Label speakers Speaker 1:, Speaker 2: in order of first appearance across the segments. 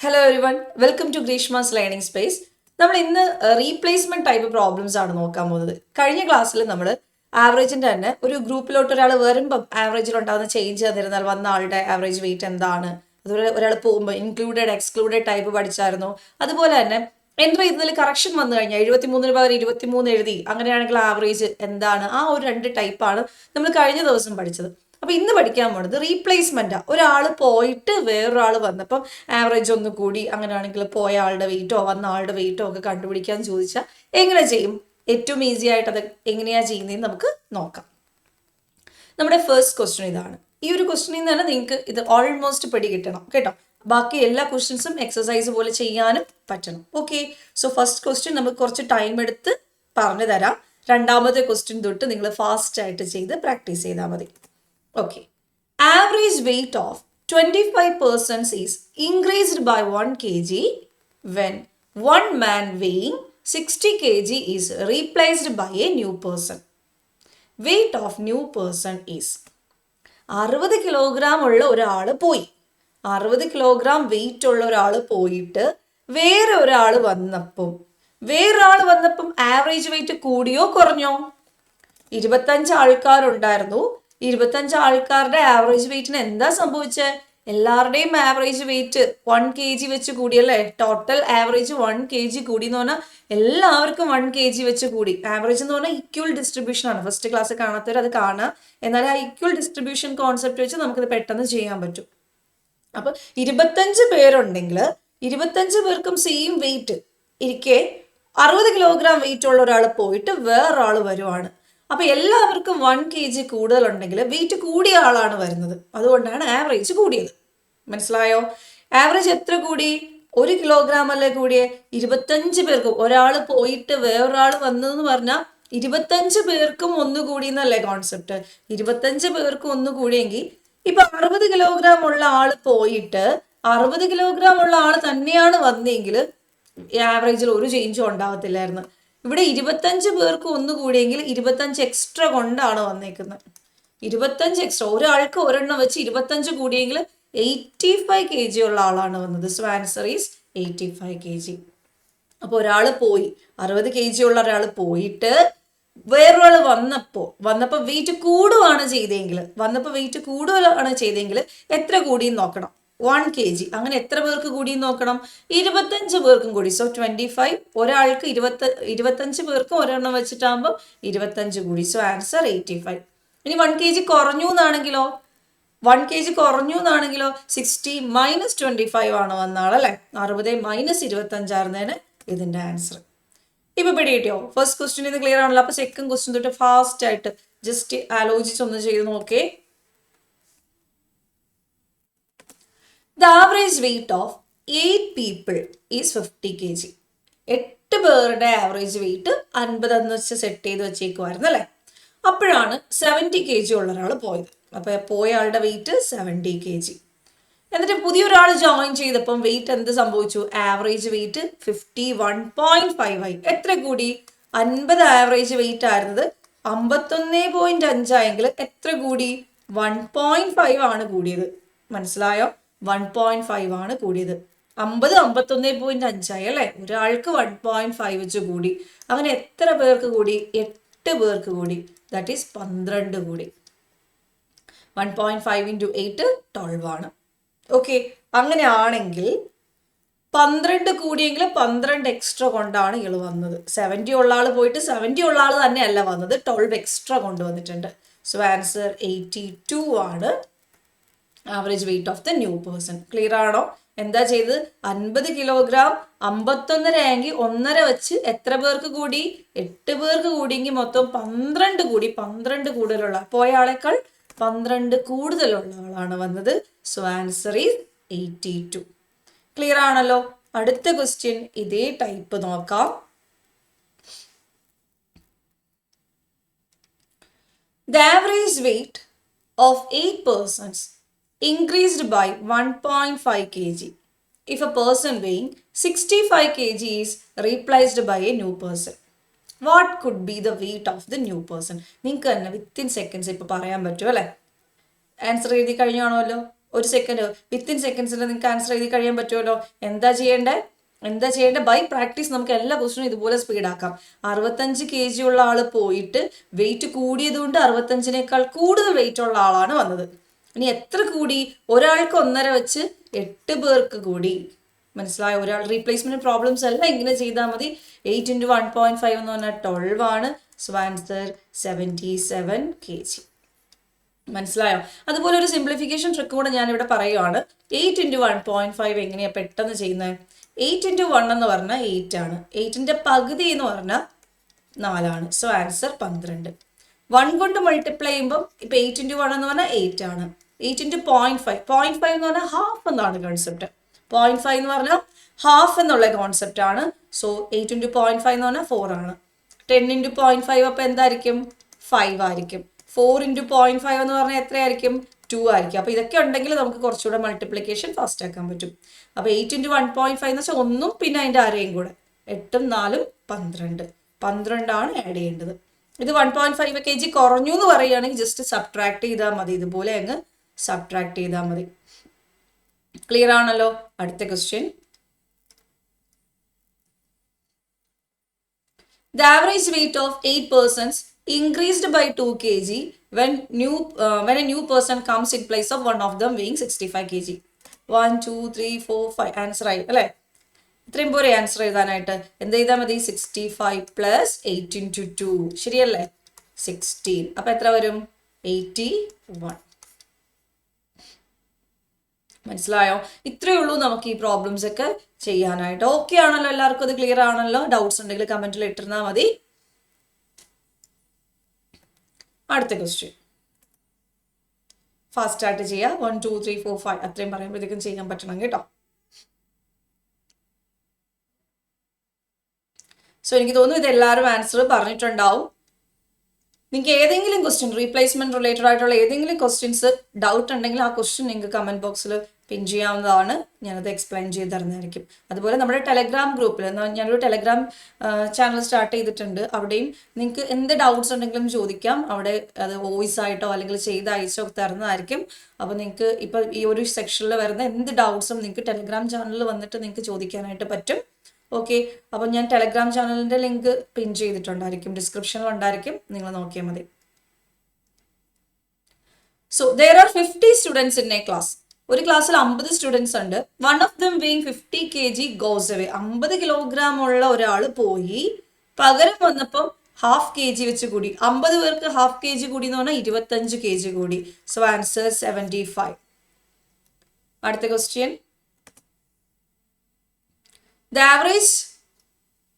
Speaker 1: Hello everyone, welcome to Greeshma's learning space. നമ്മൾ ഇന്ന് replacement type problems ആണ് നോക്കാൻ പോകുന്നത്. കഴിഞ്ഞ ക്ലാസ്സിൽ നമ്മൾ ആവറേജിന്റെ തന്നെ ഒരു ഗ്രൂപ്പിലോട്ട് ഒരാൾ വരുമ്പം ആവറേജിൽ ഉണ്ടാകുന്ന ചേഞ്ച് തന്നിരുന്നാൽ വന്ന ആളുടെ ആവറേജ് വെയിറ്റ് എന്താണ്, അതുപോലെ ഒരാൾ പോകുമ്പോൾ ഇൻക്ലൂഡഡ് എക്സ്ക്ലൂഡഡ് ടൈപ്പ് പഠിച്ചായിരുന്നു. അതുപോലെ തന്നെ എൻ്റർ ചെയ്തതിൽ കറക്ഷൻ വന്നു കഴിഞ്ഞാൽ 73 പകരം 23 എഴുതി, അങ്ങനെയാണെങ്കിൽ ആവറേജ് എന്താണ്, ആ ഒരു രണ്ട് ടൈപ്പാണ് നമ്മൾ കഴിഞ്ഞ ദിവസം പഠിച്ചത്. അപ്പൊ ഇന്ന് പഠിക്കാൻ പോണത് റീപ്ലേസ്മെന്റാ. ഒരാൾ പോയിട്ട് വേറൊരാൾ വന്നപ്പം ആവറേജ് ഒന്ന് കൂടി, അങ്ങനെയാണെങ്കിൽ പോയ ആളുടെ വെയിറ്റോ വന്ന ആളുടെ വെയിറ്റോ ഒക്കെ കണ്ടുപിടിക്കാൻ ചോദിച്ചാൽ എങ്ങനെ ചെയ്യും? ഏറ്റവും ഈസി ആയിട്ട് അത് എങ്ങനെയാ ചെയ്യുന്നതെന്ന് നമുക്ക് നോക്കാം. നമ്മുടെ ഫസ്റ്റ് ക്വസ്റ്റ്യൻ ഇതാണ്. ഈ ഒരു ക്വസ്റ്റ്യനിൽ നിന്ന് തന്നെ നിങ്ങൾക്ക് ഇത് ഓൾമോസ്റ്റ് പിടി കിട്ടണം കേട്ടോ. ബാക്കി എല്ലാ ക്വസ്റ്റ്യൻസും എക്സസൈസ് പോലെ ചെയ്യാനും പറ്റണം. ഓക്കെ, സോ ഫസ്റ്റ് ക്വസ്റ്റ്യൻ നമുക്ക് കുറച്ച് ടൈം എടുത്ത് പറഞ്ഞു തരാം. രണ്ടാമത്തെ ക്വസ്റ്റ്യൻ തൊട്ട് നിങ്ങൾ ഫാസ്റ്റ് ആയിട്ട് ചെയ്ത് പ്രാക്ടീസ് ചെയ്താൽ മതി. Okay. Average weight of 25% is increased by 1 kg when one man weighing 60 kg is replaced by a new person. Weight of new person is 60 kilogram ഉള്ള ഒരാൾ പോയി, 60 കിലോഗ്രാം വെയിറ്റ് ഉള്ള ഒരാൾ പോയിട്ട് വേറൊരാൾ വന്നപ്പം ആവറേജ് വെയിറ്റ് കൂടിയോ കുറഞ്ഞോ? 25 ആൾക്കാരുണ്ടായിരുന്നു. 25 ആൾക്കാരുടെ ആവറേജ് വെയിറ്റിന് എന്താ സംഭവിച്ചത്? എല്ലാവരുടെയും ആവറേജ് വെയിറ്റ് 1 kg വെച്ച് കൂടിയല്ലേ? ടോട്ടൽ ആവറേജ് 1 kg കൂടി എന്ന് പറഞ്ഞാൽ എല്ലാവർക്കും 1 kg വെച്ച് കൂടി. ആവറേജ് എന്ന് പറഞ്ഞാൽ ഈക്വൽ ഡിസ്ട്രിബ്യൂഷൻ ആണ്. ഫസ്റ്റ് ക്ലാസ് കാണാത്തവർ അത് കാണുക. എന്നാൽ ആ ഈക്വൽ ഡിസ്ട്രിബ്യൂഷൻ കോൺസെപ്റ്റ് വെച്ച് നമുക്കിത് പെട്ടെന്ന് ചെയ്യാൻ പറ്റും. അപ്പൊ 25 പേരുണ്ടെങ്കിൽ 25 പേർക്കും സെയിം വെയിറ്റ് ഇരിക്കെ 60 കിലോഗ്രാം വെയിറ്റ് ഉള്ള ഒരാൾ പോയിട്ട് വേറൊരാൾ വരുവാണ്. അപ്പൊ എല്ലാവർക്കും 1 kg കൂടുതലുണ്ടെങ്കിൽ വെയിറ്റ് കൂടിയ ആളാണ് വരുന്നത്. അതുകൊണ്ടാണ് ആവറേജ് കൂടിയത്. മനസ്സിലായോ? ആവറേജ് എത്ര കൂടി? 1 കിലോഗ്രാം അല്ലേ കൂടിയേ? 25 പേർക്കും, ഒരാൾ പോയിട്ട് വേറൊരാൾ വന്നതെന്ന് പറഞ്ഞാൽ 25 പേർക്കും ഒന്ന് കൂടി എന്നല്ലേ കോൺസെപ്റ്റ്. 25 പേർക്കും ഒന്ന് കൂടിയെങ്കിൽ ഇപ്പൊ 60 കിലോഗ്രാം ഉള്ള ആള് പോയിട്ട് 60 കിലോഗ്രാം ഉള്ള ആള് തന്നെയാണ് വന്നെങ്കിൽ ആവറേജിൽ ഒരു ചേഞ്ചും ഉണ്ടാവത്തില്ലായിരുന്നു. ഇവിടെ 25 പേർക്ക് ഒന്ന് കൂടിയെങ്കിൽ 25 എക്സ്ട്രാ കൊണ്ടാണ് വന്നേക്കുന്നത്. 25 എക്സ്ട്രാ, ഒരാൾക്ക് ഒരെണ്ണം വെച്ച് 25 കൂടിയെങ്കിൽ 85 kg ഉള്ള ആളാണ് വന്നത്. So answer is 85 kg. അപ്പോൾ ഒരാൾ പോയി, 60 kg ഉള്ള ഒരാൾ പോയിട്ട് വേറൊരാൾ വന്നപ്പോൾ വെയിറ്റ് കൂടുകയാണ് ചെയ്തെങ്കിൽ എത്ര കൂടിയെന്ന് നോക്കണം. 1 kg. അങ്ങനെ എത്ര പേർക്ക് കൂടിയെന്ന് നോക്കണം? 25 പേർക്കും കൂടി. സോ 25, ഒരാൾക്ക് 25 പേർക്കും ഒരെണ്ണം വെച്ചിട്ടാകുമ്പോൾ 25 കൂടി. So answer 85. ഇനി 1 kg കുറഞ്ഞു എന്നാണെങ്കിലോ 60 മൈനസ് 25 ആണ് വന്ന ആളല്ലേ. 60 മൈനസ് 25 ആയിരുന്നേന് ഇതിന്റെ ആൻസർ. ഇപ്പൊ പിടികിട്ടിയോ? ഫസ്റ്റ് ക്വസ്റ്റ്യൻ ഇത് ക്ലിയർ ആണല്ലോ. അപ്പൊ സെക്കൻഡ് ക്വസ്റ്റ്യൻ തൊട്ട് ഫാസ്റ്റ് ആയിട്ട് ജസ്റ്റ് ആലോചിച്ചൊന്ന് ചെയ്ത് നോക്കേ. The average weight of 8 people is 50 kg. 8 പേരുടെ ആവറേജ് വെയിറ്റ് 50 എന്ന് വെച്ച് സെറ്റ് ചെയ്ത് വെച്ചേക്കുമായിരുന്നു അല്ലേ. അപ്പോഴാണ് 70 kg ഉള്ള ഒരാൾ പോയത്. അപ്പൊ പോയ ആളുടെ വെയിറ്റ് 70 kg. എന്നിട്ട് പുതിയൊരാൾ ജോയിൻ ചെയ്തപ്പം വെയിറ്റ് എന്ത് സംഭവിച്ചു? ആവറേജ് വെയിറ്റ് 51.5 ആയി. എത്ര കൂടി? 50 ആവറേജ് വെയിറ്റ് ആയിരുന്നത് 51.5 ആയെങ്കിൽ എത്ര കൂടി? 1.5 ആണ് കൂടിയത്. മനസ്സിലായോ? 1.5 ആണ് കൂടിയത്. 50 51.5 ആയി അല്ലേ. ഒരാൾക്ക് 1.5 വെച്ച് കൂടി. അങ്ങനെ എത്ര പേർക്ക് കൂടി? 8 പേർക്ക് കൂടി. ദാറ്റ് ഈസ് 12 കൂടി. 1.5 into 8 12 ആണ്. ഓക്കെ, അങ്ങനെയാണെങ്കിൽ 12 കൂടിയെങ്കിൽ 12 എക്സ്ട്രാ കൊണ്ടാണ് ഇയാൾ വന്നത്. 70 ഉള്ള ആൾ പോയിട്ട് 70 ഉള്ള ആൾ തന്നെയല്ല വന്നത്, 12 എക്സ്ട്രാ കൊണ്ടുവന്നിട്ടുണ്ട്. സോ ആൻസർ 82 ആണ് average weight of the new person. Clear ആണോ? എന്താ ചെയ്തത്? 50 കിലോഗ്രാം 51.5 ആയെങ്കിൽ 1.5 വെച്ച് എത്ര പേർക്ക് കൂടി? 8 പേർക്ക് കൂടിയെങ്കിൽ മൊത്തം 12 കൂടി. 12 കൂടുതലുള്ള പോയ ആളേക്കാൾ 12 കൂടുതലുള്ള ആളാണ് വന്നത്. So answer is 82. ക്ലിയർ ആണല്ലോ? അടുത്ത ക്വസ്റ്റ്യൻ ഇതേ ടൈപ്പ് നോക്കാം. The average weight of 8 persons increased by 1.5 kg if a person weighing 65 kg is replaced by a new person. What could be the weight of the new person? നിങ്ങൾക്ക് തന്നെ within seconds ഇപ്പൊ പറയാൻ പറ്റും അല്ലേ. Answer എഴുതി കഴിഞ്ഞാണല്ലോ. ഒരു second within സെക്കൻഡ്സിൽ നിങ്ങൾക്ക് answer എഴുതി കഴിയാൻ പറ്റുമല്ലോ. എന്താ ചെയ്യേണ്ടത് ബൈ പ്രാക്ടീസ് നമുക്ക് എല്ലാ ക്വസ്റ്റിനും ഇതുപോലെ സ്പീഡാക്കാം. 65 kg ഉള്ള ആള് പോയിട്ട് വെയിറ്റ് കൂടിയത് കൊണ്ട് 65നേക്കാൾ കൂടുതൽ വെയിറ്റ് ഉള്ള ആളാണ് വന്നത്. ഇനി എത്ര കൂടി? ഒരാൾക്ക് 1.5 വെച്ച് 8 പേർക്ക് കൂടി. മനസ്സിലായോ? ഒരാൾ റീപ്ലേസ്മെന്റ് പ്രോബ്ലംസ് എല്ലാം ഇങ്ങനെ ചെയ്താൽ മതി. 8 × 1.5 എന്ന് പറഞ്ഞാൽ 12 ആണ്. So answer 77 kg. മനസ്സിലായോ? അതുപോലെ ഒരു സിംപ്ലിഫിക്കേഷൻ ട്രിക്ക് കൂടെ ഞാൻ ഇവിടെ പറയുവാണ്. 8 × 1.5 എങ്ങനെയാ പെട്ടെന്ന് ചെയ്യുന്നത്? 8 × 1 എന്ന് പറഞ്ഞാൽ 8 ആണ്. 8ന്റെ പകുതി എന്ന് പറഞ്ഞാൽ 4 ആണ്. So answer 12. 1 കൊണ്ട് മൾട്ടിപ്ലൈ ചെയ്യുമ്പോൾ ഇപ്പൊ 8 × 1 എന്ന് പറഞ്ഞാൽ 8 ആണ്. 8 × 0.5. 0.5 എന്ന് പറഞ്ഞാൽ ഹാഫ് എന്നാണ് കോൺസെപ്റ്റ്. 0.5 എന്ന് പറഞ്ഞാൽ ഹാഫ് എന്നുള്ള കോൺസെപ്റ്റ് ആണ്. സോ 8 × 0.5 എന്ന് പറഞ്ഞാൽ 4 ആണ്. 10 × 0.5 അപ്പൊ എന്തായിരിക്കും? 5 ആയിരിക്കും. 4 × 0.5 എന്ന് പറഞ്ഞാൽ എത്രയായിരിക്കും? 2 ആയിരിക്കും. അപ്പൊ ഇതൊക്കെ ഉണ്ടെങ്കിൽ നമുക്ക് കുറച്ചുകൂടെ മൾട്ടിപ്ലിക്കേഷൻ ഫാസ്റ്റ് ആക്കാൻ പറ്റും. അപ്പൊ 8 × 1.5 എന്ന് വെച്ചാൽ 1ഉം പിന്നെ അതിന്റെ അരയും കൂടെ 8ഉം 4ഉം 12. 12 ആണ് ആഡ് ചെയ്യേണ്ടത്. ഇത് 1.5 kg കുറഞ്ഞു എന്ന് പറയുകയാണെങ്കിൽ ജസ്റ്റ് സബ്ട്രാക്ട് ചെയ്താൽ മതി. ഇതുപോലെ അങ്ങ് സബ്ട്രാക്ട് ചെയ്താൽ മതി. ക്ലിയർ ആണല്ലോ? അടുത്ത question. The average weight of 8 persons increased by 2 kg when a new person comes in place of one of them weighing 65 kg. 1, 2, 3, 4, 5 answer ആയി അല്ലേ? ഇത്രയും പോരെ ആൻസർ എഴുതാനായിട്ട്? എന്ത് ചെയ്താൽ മതി? 65 + 8 × 2 ശരിയല്ലേ? 16. അപ്പൊ എത്ര വരും? 81. മനസ്സിലായോ? ഇത്രയേ ഉള്ളൂ നമുക്ക് ഈ പ്രോബ്ലംസ് ഒക്കെ ചെയ്യാനായിട്ട്. ഓക്കെ ആണല്ലോ? എല്ലാവർക്കും അത് ക്ലിയർ ആണല്ലോ? ഡൗട്ട്സ് ഉണ്ടെങ്കിൽ കമന്റിൽ ഇട്ടിരുന്നാൽ മതി. അടുത്ത ക്വസ്റ്റ്യൻ ഫാസ്റ്റ് ആയിട്ട് ചെയ്യാം. 1, 2, 3, 4, 5 അത്രയും പറയുമ്പോഴത്തേക്കും ചെയ്യാൻ പറ്റണം കേട്ടോ. സോ എനിക്ക് തോന്നുന്നു ഇത് എല്ലാവരും ആൻസർ പറഞ്ഞിട്ടുണ്ടാവും. നിങ്ങൾക്ക് ഏതെങ്കിലും ക്വസ്റ്റ്യൻ റീപ്ലേസ്മെന്റ് റിലേറ്റഡ് ആയിട്ടുള്ള ഏതെങ്കിലും ക്വസ്റ്റ്യൻസ് ഡൗട്ട് ഉണ്ടെങ്കിൽ ആ ക്വസ്റ്റ്യൻ നിങ്ങൾക്ക് കമന്റ് ബോക്സിൽ പിൻ ചെയ്യാവുന്നതാണ്. ഞാനത് എക്സ്പ്ലെയിൻ ചെയ്ത് തരുന്നതായിരിക്കും. അതുപോലെ നമ്മുടെ ടെലഗ്രാം ഗ്രൂപ്പിൽ ഞാനൊരു ടെലഗ്രാം ചാനൽ സ്റ്റാർട്ട് ചെയ്തിട്ടുണ്ട്. അവിടെയും നിങ്ങൾക്ക് എന്ത് ഡൗട്ട്സ് ഉണ്ടെങ്കിലും ചോദിക്കാം. അവിടെ അത് വോയിസ് ആയിട്ടോ അല്ലെങ്കിൽ ചെയ്ത് അയച്ചോ തരുന്നതായിരിക്കും. അപ്പോൾ നിങ്ങൾക്ക് ഇപ്പോൾ ഈ ഒരു സെക്ഷനിൽ വരുന്ന എന്ത് ഡൗട്ട്സും നിങ്ങൾക്ക് ടെലഗ്രാം ചാനലിൽ വന്നിട്ട് നിങ്ങൾക്ക് ചോദിക്കാനായിട്ട് പറ്റും. ഓക്കെ, അപ്പോൾ ഞാൻ ടെലഗ്രാം ചാനലിന്റെ ലിങ്ക് പിൻ ചെയ്തിട്ടുണ്ടായിരിക്കും, ഡിസ്ക്രിപ്ഷനിൽ ഉണ്ടായിരിക്കും, നിങ്ങൾ നോക്കിയാൽ മതി. So there are 50 students in a class. ഒരു ക്ലാസ്സിൽ 50 സ്റ്റുഡൻസ് ഉണ്ട്. One of them weighing 50 kg goes away. 50 kilogram ഉള്ള ഒരാൾ പോയി, പകരം വന്നപ്പം ½ kg വെച്ച് കൂടി. 50 പേർക്ക് ½ kg കൂടി എന്ന് പറഞ്ഞാൽ 25 kg കൂടി. So answer 75. അടുത്ത question. The average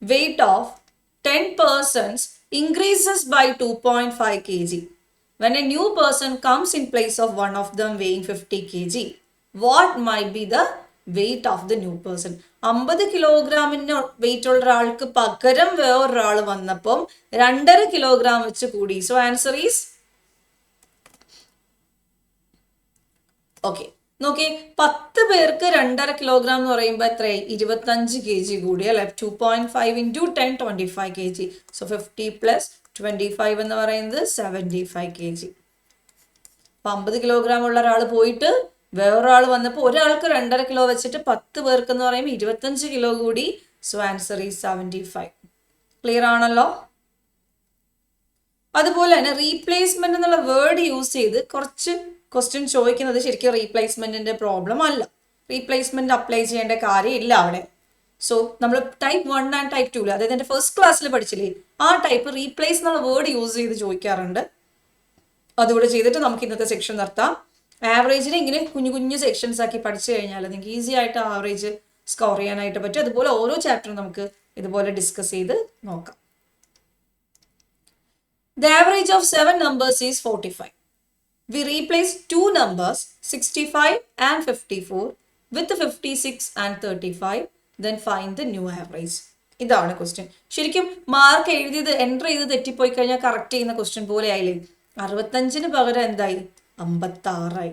Speaker 1: weight of 10 persons increases by 2.5 kg when a new person comes in place of one of them weighing 50 kg. What might be the weight of the new person? 50 കിലോഗ്രാമിന് wait ഉള്ള ഒരാൾക്ക് പകരം വേറൊരാൾ വന്നപ്പം 2.5 kilogram വെച്ച് കൂടി. So answer is okay. നോക്കി, 10 പേർക്ക് 2.5 കിലോഗ്രാം എന്ന് പറയുമ്പോൾ എത്രയായി? 25 kg കൂടി അല്ലെ? 2.5 × 10 25 kg. സോ 50 + 25 എന്ന് പറയുന്നത് 75 kg. 50 കിലോഗ്രാം ഉള്ള ഒരാൾ പോയിട്ട് വേറൊരാൾ വന്നപ്പോൾ ഒരാൾക്ക് 2.5 കിലോ വെച്ചിട്ട് 10 പേർക്ക് എന്ന് പറയുമ്പോൾ 25 കിലോ കൂടി. So answer is 75. ക്ലിയർ ആണല്ലോ? അതുപോലെ തന്നെ റീപ്ലേസ്മെന്റ് എന്നുള്ള വേർഡ് യൂസ് ചെയ്ത് കുറച്ച് ക്വസ്റ്റ്യൻ ചോദിക്കുന്നത് ശരിക്കും റീപ്ലേസ്മെന്റിന്റെ പ്രോബ്ലം അല്ല. റീപ്ലേസ്മെന്റ് അപ്ലൈ ചെയ്യേണ്ട കാര്യമില്ല അവിടെ. സോ നമ്മൾ ടൈപ്പ് 1 ആൻഡ് ടൈപ്പ് 2 അതായത് എൻ്റെ ഫസ്റ്റ് ക്ലാസ്സിൽ പഠിച്ചില്ലേ, ആ ടൈപ്പ് റീപ്ലേസ് എന്നുള്ള വേർഡ് യൂസ് ചെയ്ത് ചോദിക്കാറുണ്ട്. അതുകൂടെ ചെയ്തിട്ട് നമുക്ക് ഇന്നത്തെ സെക്ഷൻ നിർത്താം. ആവറേജിനെ ഇങ്ങനെ കുഞ്ഞു കുഞ്ഞു സെക്ഷൻസ് ആക്കി പഠിച്ചു കഴിഞ്ഞാൽ നിങ്ങൾക്ക് ഈസി ആയിട്ട് ആവറേജ് സ്കോർ ചെയ്യാനായിട്ട് പറ്റും. അതുപോലെ ഓരോ ചാപ്റ്ററും നമുക്ക് ഇതുപോലെ ഡിസ്കസ് ചെയ്ത് നോക്കാം. The average of 7 numbers is 45. We replace 2 numbers 65 and 54 with 56 and 35. Then find the new average. ഇതാണ് ക്വസ്റ്റ്യൻ. ശരിക്കും മാർക്ക് എഴുതിയത് എൻ്റർ ചെയ്ത് തെറ്റിപ്പോയി കഴിഞ്ഞാൽ കറക്റ്റ് ചെയ്യുന്ന ക്വസ്റ്റ്യൻ പോലെ ആയില്ലേ? 65-ന് പകരം എന്തായി? 56 ആയി.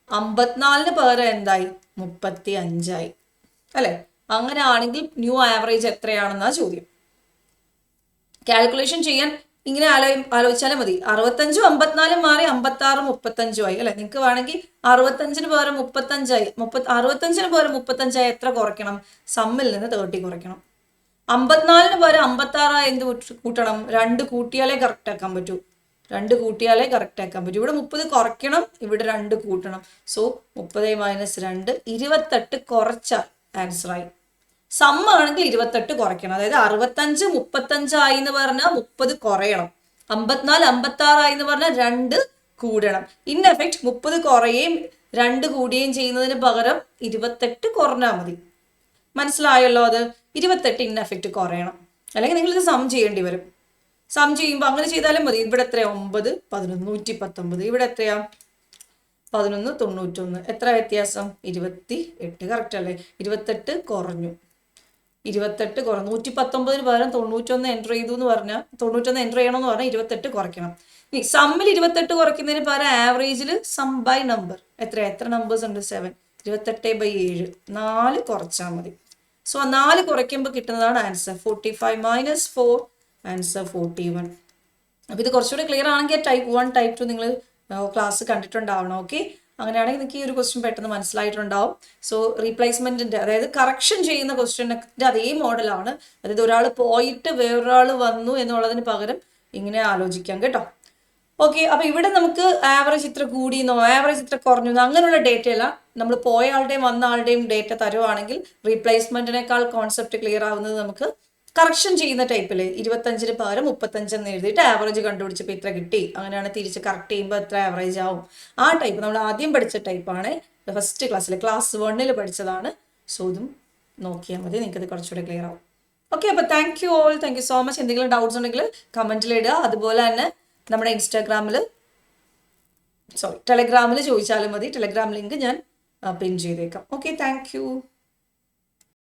Speaker 1: 54-ന് പകരം എന്തായി? 35 ആയി അല്ലെ? അങ്ങനെ ആണെങ്കിൽ ന്യൂ ആവറേജ് എത്രയാണെന്നാ ചോദ്യം. കാൽക്കുലേഷൻ ചെയ്യാൻ ഇങ്ങനെ ആലോചിച്ചാലും മതി. 65 54 മാറി 56 35 ആയി അല്ലെ. നിങ്ങൾക്ക് വേണമെങ്കിൽ 65 പകരം 35 65 പകരം 35 എത്ര കുറയ്ക്കണം? സമ്മിൽ നിന്ന് 30 കുറയ്ക്കണം. 54 പകരം 56 എന്ത് കൂട്ടണം? 2 കൂട്ടിയാലേ കറക്റ്റ് ആക്കാൻ പറ്റൂ. 2 കൂട്ടിയാലേ കറക്റ്റ് ആക്കാൻ പറ്റൂ. ഇവിടെ 30 കുറയ്ക്കണം, ഇവിടെ 2 കൂട്ടണം. സോ 30 - 2 28 കുറച്ചാൽ ആൻസർ ആയി. സം ആണെങ്കിൽ 28 കുറയ്ക്കണം. അതായത് 65 35 ആയി എന്ന് പറഞ്ഞാൽ 30 കുറയണം. 54 56 ആയി എന്ന് പറഞ്ഞാൽ 2 കൂടണം. ഇൻ എഫക്ട് 30 കുറയുകയും 2 കൂടുകയും ചെയ്യുന്നതിന് പകരം 28 കുറഞ്ഞാൽ മതി. മനസ്സിലായല്ലോ? അത് 28 ഇൻ എഫക്ട് കുറയണം. അല്ലെങ്കിൽ നിങ്ങൾ ഇത് സം ചെയ്യേണ്ടി വരും. സം ചെയ്യുമ്പോൾ അങ്ങനെ ചെയ്താലും മതി. ഇവിടെ എത്രയാ? 9 11 119. ഇവിടെ എത്രയാ? 11 91. എത്ര വ്യത്യാസം? 28. കറക്റ്റ് അല്ലേ? 28 കുറഞ്ഞു. 28 കുറഞ്ഞു. 119 പകരം 91 എൻ്റർ ചെയ്തു എന്ന് പറഞ്ഞാൽ 91 എൻ്റർ ചെയ്യണമെന്ന് പറഞ്ഞാൽ 28 കുറയ്ക്കണം. ഇനി സമ്മിൽ 28 കുറയ്ക്കുന്നതിന് പകരം ആവറേജിൽ സം ബൈ നമ്പർ എത്ര നമ്പേഴ്സ് ഉണ്ട്? 7. 28/7 4 കുറച്ചാൽ മതി. സോ 4 കുറയ്ക്കുമ്പോൾ കിട്ടുന്നതാണ് ആൻസർ. 45 - 4 ആൻസർ 41. അപ്പോൾ ഇത് കുറച്ചുകൂടി ക്ലിയർ ആണെങ്കിൽ ടൈപ്പ് 1 ടൈപ്പ് 2 നിങ്ങൾ ക്ലാസ് കണ്ടിട്ടുണ്ടാവണം. ഓക്കെ, അങ്ങനെയാണെങ്കിൽ നിങ്ങൾക്ക് ഈ ഒരു ക്വസ്റ്റ്യൻ പെട്ടെന്ന് മനസ്സിലായിട്ടുണ്ടാവും. സോ റീപ്ലേസ്മെന്റിന്റെ അതായത് കറക്ഷൻ ചെയ്യുന്ന ക്വസ്റ്റ്യൻ്റെ അതേ മോഡലാണ്. അതായത് ഒരാൾ പോയിട്ട് വേറൊരാൾ വന്നു എന്നുള്ളതിന് പകരം ഇങ്ങനെ ആലോചിക്കാം കേട്ടോ. ഓക്കെ, അപ്പൊ ഇവിടെ നമുക്ക് ആവറേജ് ഇത്ര കൂടിയെന്നോ ആവറേജ് ഇത്ര കുറഞ്ഞെന്നോ അങ്ങനെയുള്ള ഡേറ്റ അല്ല. നമ്മൾ പോയ ആളുടെയും വന്ന ആളുടെയും ഡേറ്റ തരുവാണെങ്കിൽ റീപ്ലേസ്മെന്റിനേക്കാൾ കോൺസെപ്റ്റ് ക്ലിയർ ആവുന്നത് നമുക്ക് കറക്ഷൻ ചെയ്യുന്ന ടൈപ്പില് 25 പകരം 35 എന്ന് എഴുതിയിട്ട് ആവറേജ് കണ്ടുപിടിച്ചപ്പോൾ ഇത്ര കിട്ടി, അങ്ങനെയാണ് തിരിച്ച് കറക്റ്റ് ചെയ്യുമ്പോൾ എത്ര ആവറേജ് ആവും. ആ ടൈപ്പ് നമ്മൾ ആദ്യം പഠിച്ച ടൈപ്പാണ്. ഫസ്റ്റ് ക്ലാസ്സിൽ ക്ലാസ് 1 പഠിച്ചതാണ്. സോ ഇതും നോക്കിയാൽ മതി, നിങ്ങൾക്കത് കുറച്ചുകൂടെ ക്ലിയർ ആവും. ഓക്കെ, അപ്പോൾ thank you all, thank you so much. എന്തെങ്കിലും ഡൗട്ട്സ് ഉണ്ടെങ്കിൽ കമന്റിൽ ഇടുക. അതുപോലെ തന്നെ നമ്മുടെ ടെലഗ്രാമിൽ ചോദിച്ചാലും മതി. ടെലഗ്രാം ലിങ്ക് ഞാൻ പിൻ ചെയ്തേക്കാം. Okay, thank you.